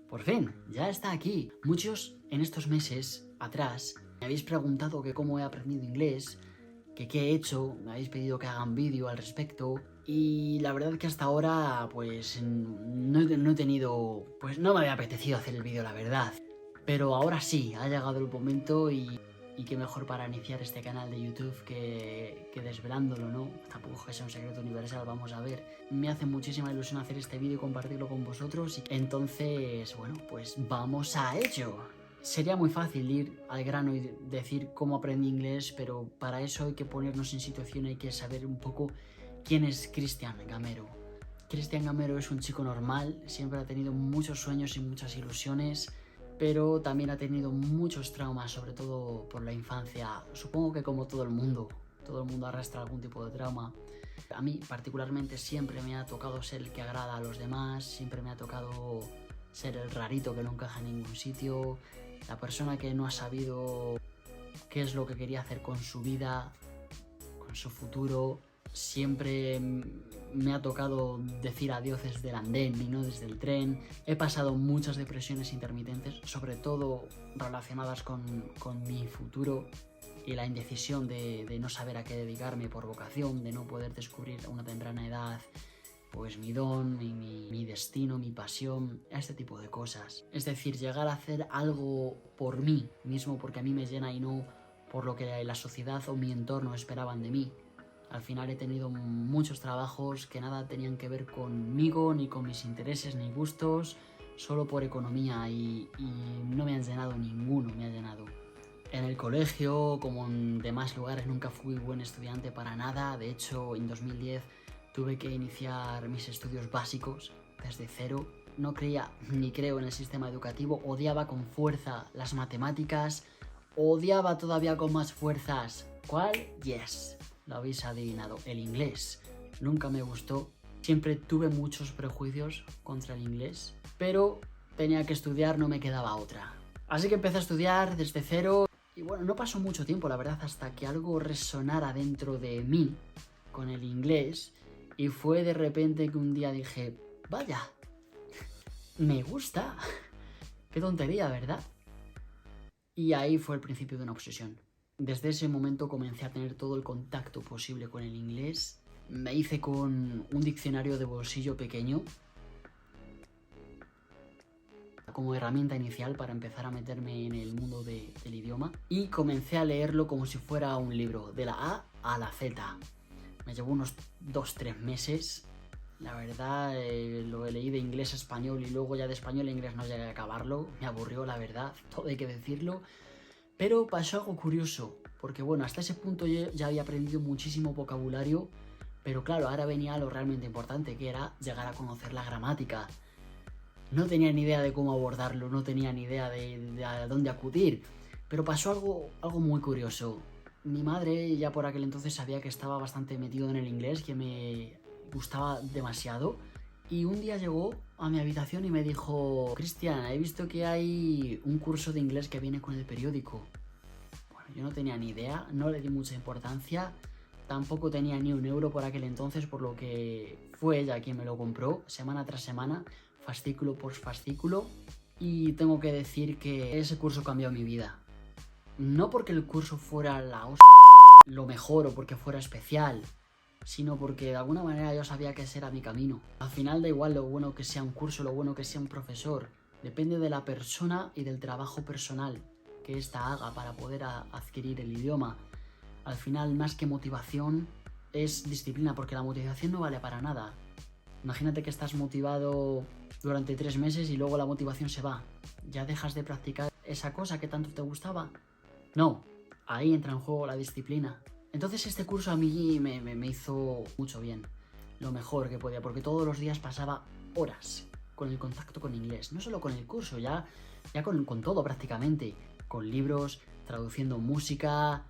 Por fin, ya está aquí. Muchos en estos meses atrás me habéis preguntado que cómo he aprendido inglés, que qué he hecho, me habéis pedido que haga un vídeo al respecto y la verdad que hasta ahora pues no he tenido, pues no me había apetecido hacer el vídeo, la verdad. Pero ahora sí, ha llegado el momento y qué mejor para iniciar este canal de YouTube que desvelándolo, ¿no? Tampoco es que sea un secreto universal, vamos a ver. Me hace muchísima ilusión hacer este vídeo y compartirlo con vosotros. Entonces, bueno, pues vamos a ello. Sería muy fácil ir al grano y decir cómo aprendí inglés, pero para eso hay que ponernos en situación, hay que saber un poco quién es Cristian Gamero. Cristian Gamero es un chico normal, siempre ha tenido muchos sueños y muchas ilusiones, pero también ha tenido muchos traumas, sobre todo por la infancia. Supongo que como todo el mundo arrastra algún tipo de trauma. A mí particularmente siempre me ha tocado ser el que agrada a los demás, siempre me ha tocado ser el rarito que no encaja en ningún sitio, la persona que no ha sabido qué es lo que quería hacer con su vida, con su futuro. Siempre me ha tocado decir adiós desde el andén y no desde el tren. He pasado muchas depresiones intermitentes, sobre todo relacionadas con mi futuro y la indecisión de no saber a qué dedicarme por vocación, de no poder descubrir a una temprana edad pues mi don, mi destino, mi pasión, este tipo de cosas. Es decir, llegar a hacer algo por mí mismo, porque a mí me llena y no por lo que la sociedad o mi entorno esperaban de mí. Al final he tenido muchos trabajos que nada tenían que ver conmigo, ni con mis intereses, ni gustos, solo por economía y no me han llenado ninguno, me ha llenado. En el colegio, como en demás lugares, nunca fui buen estudiante para nada. De hecho, en 2010 tuve que iniciar mis estudios básicos desde cero. No creía ni creo en el sistema educativo, odiaba con fuerza las matemáticas, odiaba todavía con más fuerzas. ¿Cuál? Yes, lo habéis adivinado, el inglés. Nunca me gustó, siempre tuve muchos prejuicios contra el inglés, pero tenía que estudiar, no me quedaba otra. Así que empecé a estudiar desde cero y bueno, no pasó mucho tiempo, la verdad, hasta que algo resonara dentro de mí con el inglés y fue de repente que un día dije, vaya, me gusta. Qué tontería, ¿verdad? Y ahí fue el principio de una obsesión. Desde ese momento comencé a tener todo el contacto posible con el inglés. Me hice con un diccionario de bolsillo pequeño como herramienta inicial para empezar a meterme en el mundo del idioma y comencé a leerlo como si fuera un libro, de la A a la Z. Me llevó unos 2-3 meses. La verdad, lo leí de inglés a español y luego ya de español a inglés no llegué a acabarlo. Me aburrió, la verdad, todo hay que decirlo. Pero pasó algo curioso, porque bueno, hasta ese punto yo ya había aprendido muchísimo vocabulario, pero claro, ahora venía lo realmente importante, que era llegar a conocer la gramática. No tenía ni idea de cómo abordarlo, no tenía ni idea de a dónde acudir, pero pasó algo muy curioso. Mi madre ya por aquel entonces sabía que estaba bastante metido en el inglés, que me gustaba demasiado, y un día llegó a mi habitación y me dijo, Cristian, he visto que hay un curso de inglés que viene con el periódico. Bueno, yo no tenía ni idea, no le di mucha importancia, tampoco tenía ni un euro por aquel entonces, por lo que fue ella quien me lo compró semana tras semana, fascículo por fascículo, y tengo que decir que ese curso cambió mi vida. No porque el curso fuera lo mejor o porque fuera especial, sino porque de alguna manera yo sabía que ese era mi camino. Al final da igual lo bueno que sea un curso, lo bueno que sea un profesor, depende de la persona y del trabajo personal que ésta haga para poder adquirir el idioma. Al final, más que motivación, es disciplina, porque la motivación no vale para nada. Imagínate que estás motivado durante 3 meses y luego la motivación se va. ¿Ya dejas de practicar esa cosa que tanto te gustaba? No, ahí entra en juego la disciplina. Entonces este curso a mí me hizo mucho bien, lo mejor que podía, porque todos los días pasaba horas con el contacto con inglés. No solo con el curso, ya con todo prácticamente. Con libros, traduciendo música,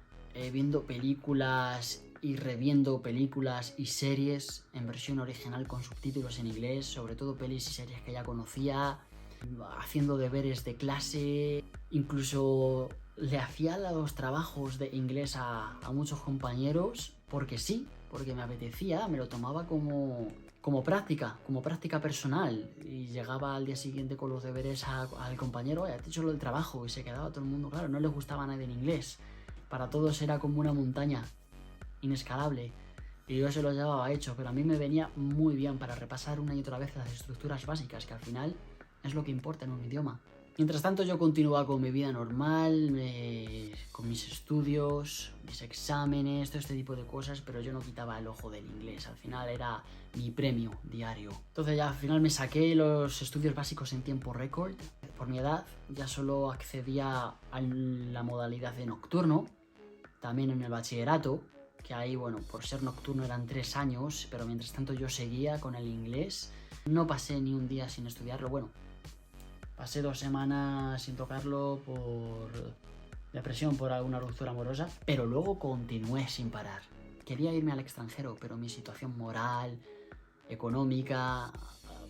viendo películas y reviendo películas y series en versión original con subtítulos en inglés, sobre todo pelis y series que ya conocía, haciendo deberes de clase, incluso le hacía los trabajos de inglés a muchos compañeros porque sí, porque me apetecía, me lo tomaba como como práctica personal. Y llegaba al día siguiente con los deberes al compañero, te he hecho lo del trabajo, y se quedaba todo el mundo, claro, no le gustaba a nadie en inglés. Para todos era como una montaña inescalable. Y yo se lo llevaba hecho, pero a mí me venía muy bien para repasar una y otra vez las estructuras básicas, que al final es lo que importa en un idioma. Mientras tanto yo continuaba con mi vida normal, con mis estudios, mis exámenes, todo este tipo de cosas, pero yo no quitaba el ojo del inglés. Al final era mi premio diario. Entonces ya al final me saqué los estudios básicos en tiempo récord. Por mi edad ya solo accedía a la modalidad de nocturno, también en el bachillerato, que ahí, bueno, por ser nocturno eran 3 años, pero mientras tanto yo seguía con el inglés. No pasé ni un día sin estudiarlo, bueno, pasé 2 semanas sin tocarlo por depresión, por alguna ruptura amorosa, pero luego continué sin parar. Quería irme al extranjero, pero mi situación moral, económica,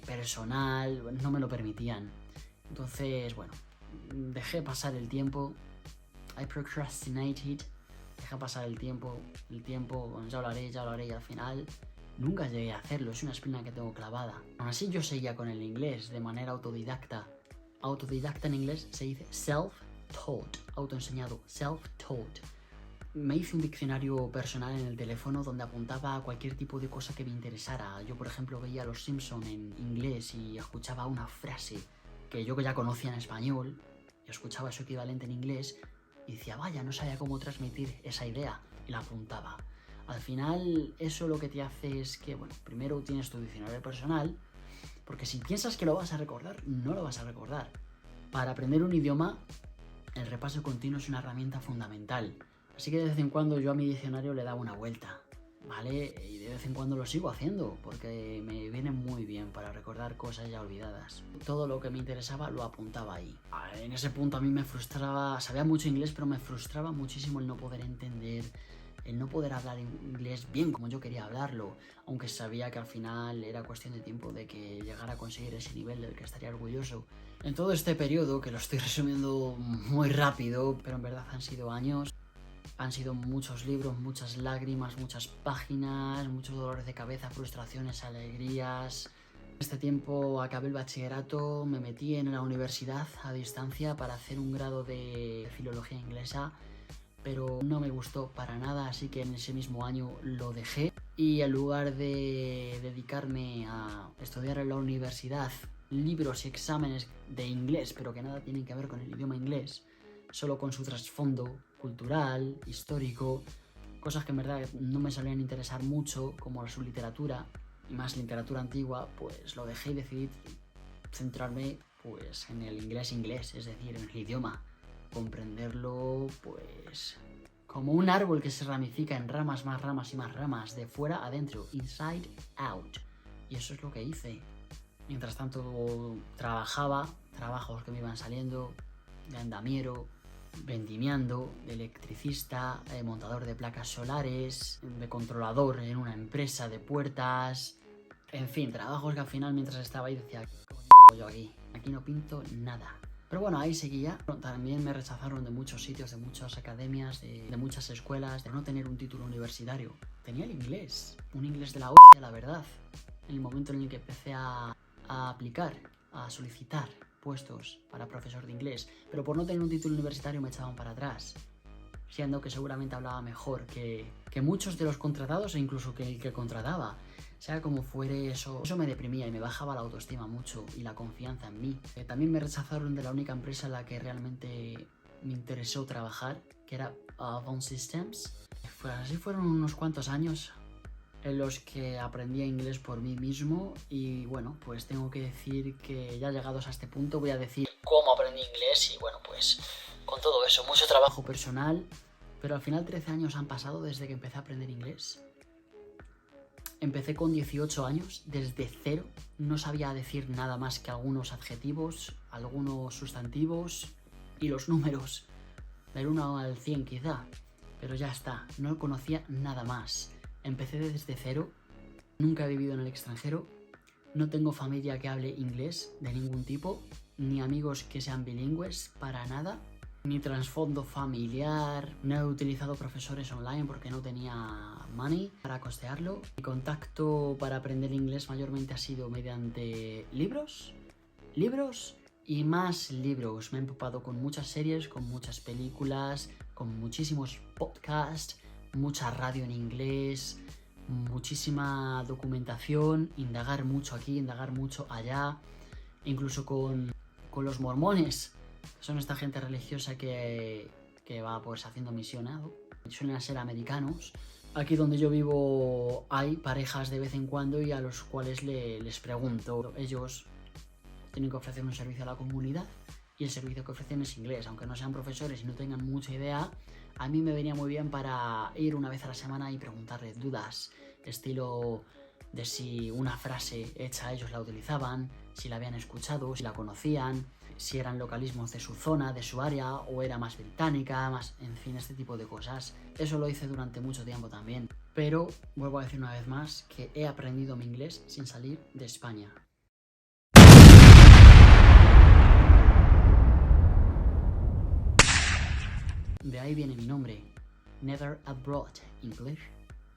personal, no me lo permitían. Entonces, bueno, dejé pasar el tiempo. I procrastinated. Dejé pasar el tiempo, ya lo haré, y al final nunca llegué a hacerlo, es una espina que tengo clavada. Aún así yo seguía con el inglés de manera autodidacta. Autodidacta en inglés se dice self-taught, autoenseñado, self-taught. Me hice un diccionario personal en el teléfono donde apuntaba a cualquier tipo de cosa que me interesara. Yo, por ejemplo, veía Los Simpson en inglés y escuchaba una frase que yo ya conocía en español, y escuchaba su equivalente en inglés, y decía, vaya, no sabía cómo transmitir esa idea, y la apuntaba. Al final, eso lo que te hace es que, bueno, primero tienes tu diccionario personal, porque si piensas que lo vas a recordar, no lo vas a recordar. Para aprender un idioma, el repaso continuo es una herramienta fundamental. Así que de vez en cuando yo a mi diccionario le daba una vuelta, ¿vale? Y de vez en cuando lo sigo haciendo, porque me viene muy bien para recordar cosas ya olvidadas. Todo lo que me interesaba lo apuntaba ahí. En ese punto a mí me frustraba, sabía mucho inglés, pero me frustraba muchísimo el no poder entender, el no poder hablar inglés bien como yo quería hablarlo, aunque sabía que al final era cuestión de tiempo de que llegara a conseguir ese nivel del que estaría orgulloso. En todo este periodo, que lo estoy resumiendo muy rápido, pero en verdad han sido años, han sido muchos libros, muchas lágrimas, muchas páginas, muchos dolores de cabeza, frustraciones, alegrías. En este tiempo acabé el bachillerato, me metí en la universidad a distancia para hacer un grado de filología inglesa, pero no me gustó para nada, así que en ese mismo año lo dejé. Y en lugar de dedicarme a estudiar en la universidad libros y exámenes de inglés, pero que nada tienen que ver con el idioma inglés, solo con su trasfondo cultural, histórico, cosas que en verdad no me solían interesar mucho, como su literatura, y más literatura antigua, pues lo dejé y decidí centrarme pues en el inglés, es decir, en el idioma, comprenderlo pues como un árbol que se ramifica en ramas, más ramas y más ramas, de fuera a dentro, inside out. Y eso es lo que hice. Mientras tanto trabajaba, trabajos que me iban saliendo, de andamiero, vendimiando, de electricista, montador de placas solares, de controlador en una empresa de puertas, en fin, trabajos que al final mientras estaba ahí decía, ¿qué coño yo aquí no pinto nada. Pero bueno, ahí seguía. También me rechazaron de muchos sitios, de muchas academias, de muchas escuelas, de no tener un título universitario. Tenía el inglés, un inglés de la hostia, la verdad. En el momento en el que empecé a aplicar, a solicitar puestos para profesor de inglés, pero por no tener un título universitario me echaban para atrás, siendo que seguramente hablaba mejor que muchos de los contratados e incluso que el que contrataba. Sea como fuere, eso me deprimía y me bajaba la autoestima mucho y la confianza en mí. También me rechazaron de la única empresa en la que realmente me interesó trabajar, que era Avon Systems. Así fueron unos cuantos años en los que aprendí inglés por mí mismo y bueno, pues tengo que decir que ya llegados a este punto voy a decir cómo aprendí inglés y bueno, pues con todo eso, mucho trabajo personal, pero al final 13 años han pasado desde que empecé a aprender inglés. Empecé con 18 años, desde cero, no sabía decir nada más que algunos adjetivos, algunos sustantivos y los números, del 1 al 100 quizá, pero ya está, no conocía nada más. Empecé desde cero, nunca he vivido en el extranjero, no tengo familia que hable inglés de ningún tipo, ni amigos que sean bilingües, para nada. ni trasfondo familiar. No he utilizado profesores online porque no tenía money para costearlo. Mi contacto para aprender inglés mayormente ha sido mediante libros y más libros. Me he empapado con muchas series, con muchas películas, con muchísimos podcasts, mucha radio en inglés, muchísima documentación, indagar mucho aquí, indagar mucho allá, incluso con los mormones. Son esta gente religiosa que va pues haciendo misionado. Suelen ser americanos. Aquí donde yo vivo hay parejas de vez en cuando y a los cuales les pregunto. Ellos tienen que ofrecer un servicio a la comunidad y el servicio que ofrecen es inglés. Aunque no sean profesores y no tengan mucha idea, a mí me venía muy bien para ir una vez a la semana y preguntarles dudas, estilo de si una frase hecha ellos la utilizaban, si la habían escuchado, si la conocían, si eran localismos de su zona, de su área, o era más británica, más, en fin, este tipo de cosas. Eso lo hice durante mucho tiempo también. Pero vuelvo a decir una vez más que he aprendido mi inglés sin salir de España. De ahí viene mi nombre, Never Abroad English,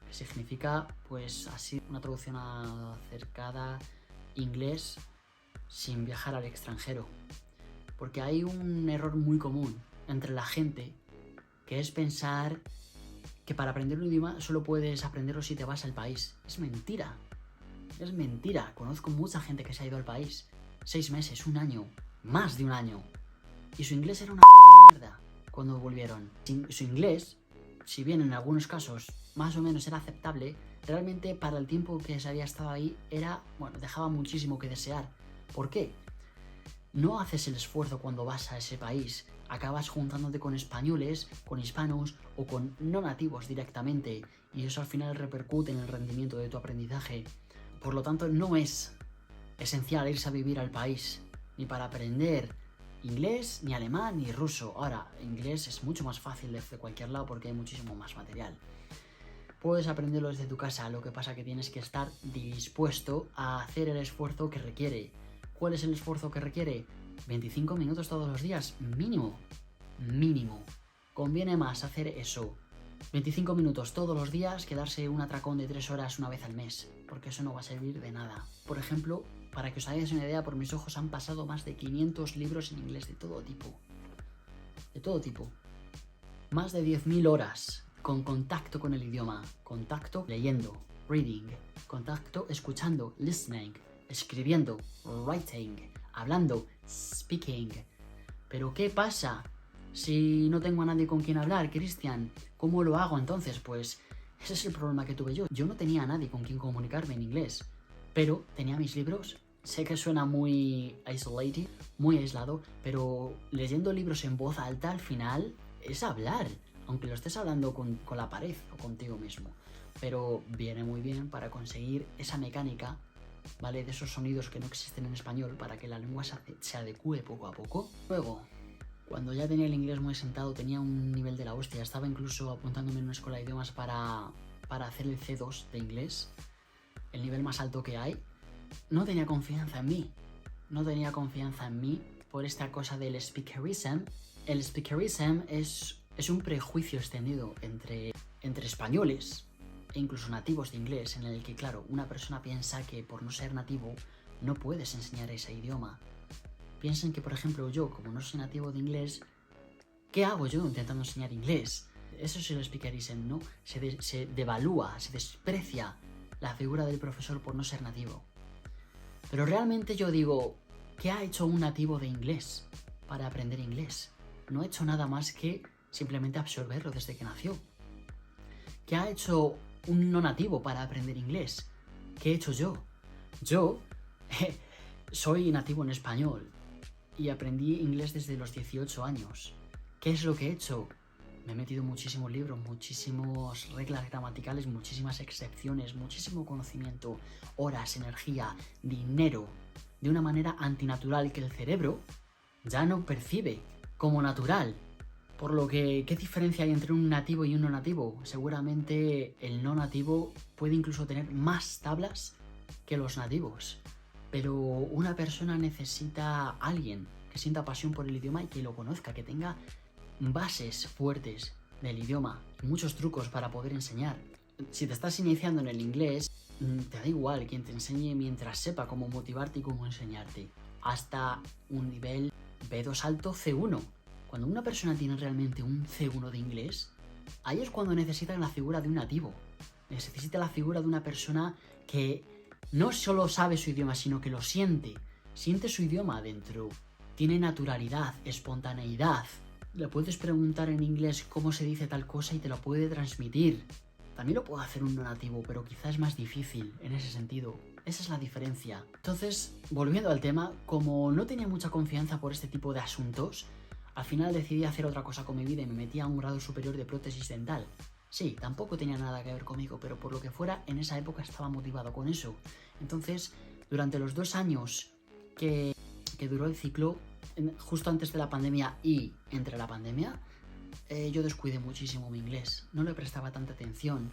que significa, pues así, una traducción acercada, inglés sin viajar al extranjero. Porque hay un error muy común entre la gente, que es pensar que para aprender un idioma solo puedes aprenderlo si te vas al país. Es mentira. Es mentira. Conozco mucha gente que se ha ido al país 6 meses, un año, más de un año. Y su inglés era una puta mierda cuando volvieron. Su inglés, si bien en algunos casos más o menos era aceptable, realmente para el tiempo que se había estado ahí dejaba muchísimo que desear. ¿Por qué? No haces el esfuerzo cuando vas a ese país, acabas juntándote con españoles, con hispanos o con no nativos directamente, y eso al final repercute en el rendimiento de tu aprendizaje. Por lo tanto, no es esencial irse a vivir al país, ni para aprender inglés, ni alemán, ni ruso. Ahora, inglés es mucho más fácil desde cualquier lado porque hay muchísimo más material. Puedes aprenderlo desde tu casa, lo que pasa que tienes que estar dispuesto a hacer el esfuerzo que requiere. ¿Cuál es el esfuerzo que requiere? 25 minutos todos los días, mínimo. Conviene más hacer eso, 25 minutos todos los días, que darse un atracón de 3 horas una vez al mes, porque eso no va a servir de nada. Por ejemplo, para que os hagáis una idea, por mis ojos han pasado más de 500 libros en inglés de todo tipo. Más de 10.000 horas con contacto con el idioma. Contacto leyendo, reading. Contacto escuchando, listening. Escribiendo, writing. Hablando, speaking. Pero ¿qué pasa si no tengo a nadie con quien hablar, Cristian? ¿Cómo lo hago entonces? Pues ese es el problema que tuve yo. Yo no tenía a nadie con quien comunicarme en inglés, pero tenía mis libros. Sé que suena muy isolated, muy aislado, pero leyendo libros en voz alta al final es hablar, aunque lo estés hablando con la pared o contigo mismo. Pero viene muy bien para conseguir esa mecánica, ¿vale? De esos sonidos que no existen en español, para que la lengua se adecue poco a poco. Luego, cuando ya tenía el inglés muy sentado, tenía un nivel de la hostia. Estaba incluso apuntándome en una escuela de idiomas para hacer el C2 de inglés, el nivel más alto que hay. No tenía confianza en mí por esta cosa del speakerism. El speakerism es un prejuicio extendido entre españoles e incluso nativos de inglés, en el que, claro, una persona piensa que por no ser nativo no puedes enseñar ese idioma. Piensan que, por ejemplo, yo, como no soy nativo de inglés, ¿qué hago yo intentando enseñar inglés? Eso es el speakerism, ¿no? Se devalúa, se desprecia la figura del profesor por no ser nativo. Pero realmente yo digo, ¿qué ha hecho un nativo de inglés para aprender inglés? No ha hecho nada más que simplemente absorberlo desde que nació. ¿Qué ha hecho un no nativo para aprender inglés? ¿Qué he hecho yo? Yo soy nativo en español y aprendí inglés desde los 18 años. ¿Qué es lo que he hecho? Me he metido muchísimos libros, muchísimas reglas gramaticales, muchísimas excepciones, muchísimo conocimiento, horas, energía, dinero, de una manera antinatural que el cerebro ya no percibe como natural. Por lo que, ¿qué diferencia hay entre un nativo y un no nativo? Seguramente el no nativo puede incluso tener más tablas que los nativos. Pero una persona necesita a alguien que sienta pasión por el idioma y que lo conozca, que tenga bases fuertes del idioma y muchos trucos para poder enseñar. Si te estás iniciando en el inglés, te da igual quien te enseñe mientras sepa cómo motivarte y cómo enseñarte. Hasta un nivel B2 alto C1. Cuando una persona tiene realmente un C1 de inglés, ahí es cuando necesita la figura de un nativo. Necesita la figura de una persona que no solo sabe su idioma, sino que lo siente. Siente su idioma adentro. Tiene naturalidad, espontaneidad. Le puedes preguntar en inglés cómo se dice tal cosa y te lo puede transmitir. También lo puede hacer un no nativo, pero quizás es más difícil en ese sentido. Esa es la diferencia. Entonces, volviendo al tema, como no tenía mucha confianza por este tipo de asuntos, al final decidí hacer otra cosa con mi vida y me metí a un grado superior de prótesis dental. Sí, tampoco tenía nada que ver conmigo, pero por lo que fuera, en esa época estaba motivado con eso. Entonces, durante los 2 años que duró el ciclo, justo antes de la pandemia y entre la pandemia, yo descuidé muchísimo mi inglés. No le prestaba tanta atención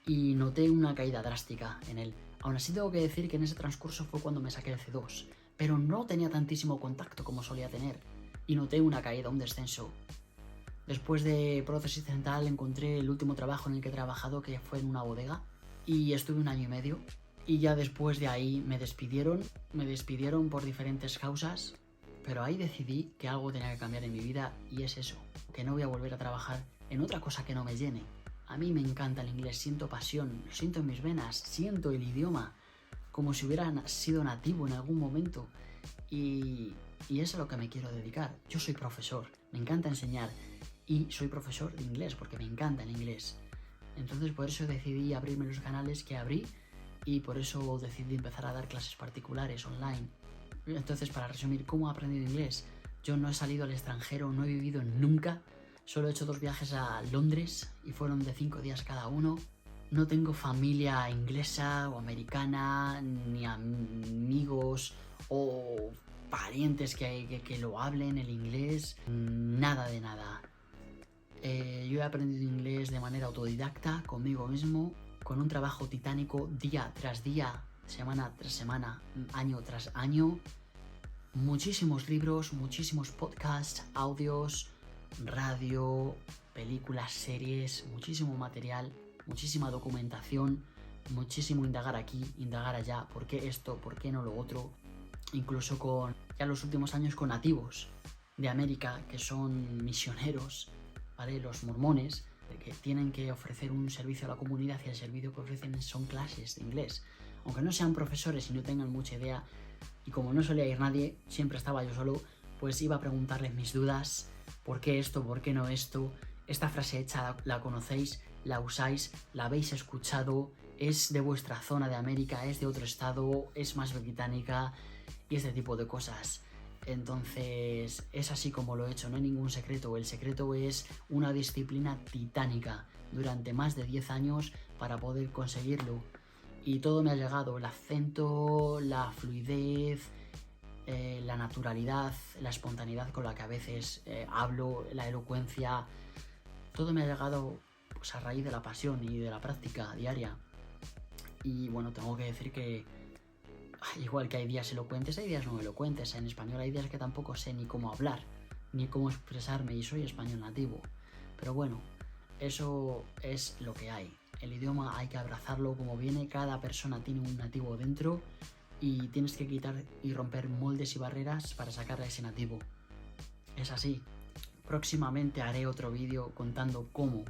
y noté una caída drástica en él. Aún así tengo que decir que en ese transcurso fue cuando me saqué el C2, pero no tenía tantísimo contacto como solía tener y noté una caída, un descenso. Después de prótesis dental encontré el último trabajo en el que he trabajado, que fue en una bodega, y estuve 1 año y medio. Y ya después de ahí me despidieron por diferentes causas, pero ahí decidí que algo tenía que cambiar en mi vida y es eso, que no voy a volver a trabajar en otra cosa que no me llene. A mí me encanta el inglés, siento pasión, lo siento en mis venas, siento el idioma, como si hubiera sido nativo en algún momento. Y es a lo que me quiero dedicar. Yo soy profesor, me encanta enseñar y soy profesor de inglés porque me encanta el inglés. Entonces por eso decidí abrirme los canales que abrí y por eso decidí empezar a dar clases particulares online. Entonces, para resumir, ¿cómo he aprendido inglés? Yo no he salido al extranjero, no he vivido nunca. Solo he hecho 2 viajes a Londres y fueron de 5 días cada uno. No tengo familia inglesa o americana, ni amigos o parientes que lo hablen el inglés. Nada de nada. Yo he aprendido inglés de manera autodidacta, conmigo mismo, con un trabajo titánico día tras día, semana tras semana, año tras año. Muchísimos libros, muchísimos podcasts, audios, radio, películas, series, muchísimo material, muchísima documentación, muchísimo indagar aquí, indagar allá, por qué esto, por qué no lo otro. Incluso con, ya los últimos años, con nativos de América que son misioneros, ¿vale? Los mormones, que tienen que ofrecer un servicio a la comunidad y el servicio que ofrecen son clases de inglés. Aunque no sean profesores y no tengan mucha idea, y como no solía ir nadie, siempre estaba yo solo, pues iba a preguntarles mis dudas, ¿por qué esto? ¿Por qué no esto? Esta frase hecha la conocéis, la usáis, la habéis escuchado, es de vuestra zona de América, es de otro estado, es más británica y este tipo de cosas. Entonces es así como lo he hecho, no hay ningún secreto. El secreto es una disciplina titánica durante más de 10 años para poder conseguirlo. Y todo me ha llegado, el acento, la fluidez, la naturalidad, la espontaneidad con la que a veces hablo, la elocuencia. Todo me ha llegado pues, a raíz de la pasión y de la práctica diaria. Y bueno, tengo que decir que igual que hay días elocuentes, hay días no elocuentes. En español hay días que tampoco sé ni cómo hablar, ni cómo expresarme, y soy español nativo. Pero bueno, eso es lo que hay. El idioma hay que abrazarlo como viene, cada persona tiene un nativo dentro y tienes que quitar y romper moldes y barreras para sacarle a ese nativo. Es así. Próximamente haré otro vídeo contando cómo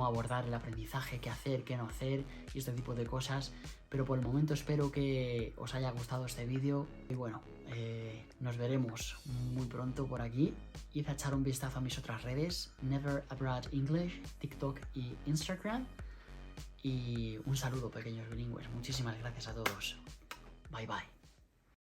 abordar el aprendizaje, qué hacer, qué no hacer y este tipo de cosas. Pero por el momento espero que os haya gustado este vídeo y bueno, nos veremos muy pronto por aquí. Id a echar un vistazo a mis otras redes, Never Abroad English, TikTok y Instagram. Y un saludo, pequeños bilingües. Muchísimas gracias a todos. Bye bye.